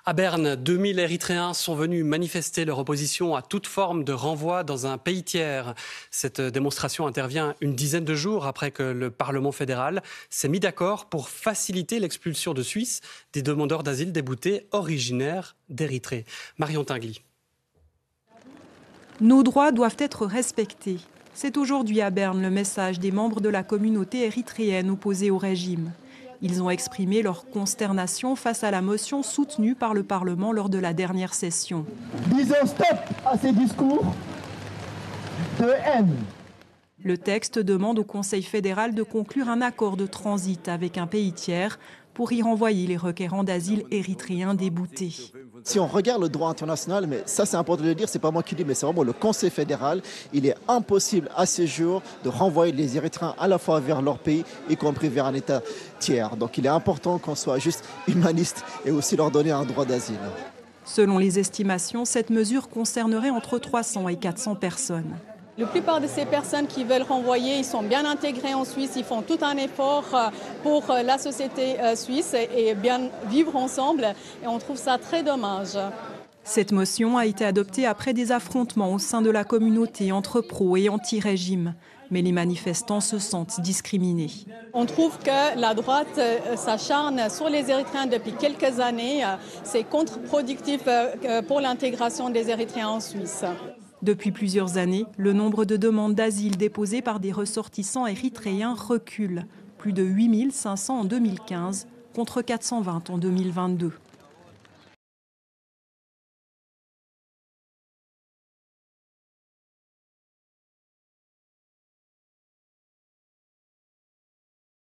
À Berne, 2000 Érythréens sont venus manifester leur opposition à toute forme de renvoi dans un pays tiers. Cette démonstration intervient une dizaine de jours après que le Parlement fédéral s'est mis d'accord pour faciliter l'expulsion de Suisses des demandeurs d'asile déboutés originaires d'Érythrée. Marion Tinguely. Nos droits doivent être respectés. C'est aujourd'hui à Berne le message des membres de la communauté érythréenne opposée au régime. Ils ont exprimé leur consternation face à la motion soutenue par le Parlement lors de la dernière session. Disons stop à ces discours de haine. Le texte demande au Conseil fédéral de conclure un accord de transit avec un pays tiers pour y renvoyer les requérants d'asile érythréens déboutés. Si on regarde le droit international, mais ça c'est important de le dire, c'est pas moi qui le dis, mais c'est vraiment le Conseil fédéral, il est impossible à ce jour de renvoyer les Érythréens à la fois vers leur pays, y compris vers un État tiers. Donc il est important qu'on soit juste humaniste et aussi leur donner un droit d'asile. Selon les estimations, cette mesure concernerait entre 300 et 400 personnes. La plupart de ces personnes qui veulent renvoyer, ils sont bien intégrés en Suisse, ils font tout un effort pour la société suisse et bien vivre ensemble. Et on trouve ça très dommage. Cette motion a été adoptée après des affrontements au sein de la communauté entre pro et anti-régime. Mais les manifestants se sentent discriminés. On trouve que la droite s'acharne sur les Érythréens depuis quelques années. C'est contre-productif pour l'intégration des Érythréens en Suisse. Depuis plusieurs années, le nombre de demandes d'asile déposées par des ressortissants érythréens recule. Plus de 8500 en 2015 contre 420 en 2022.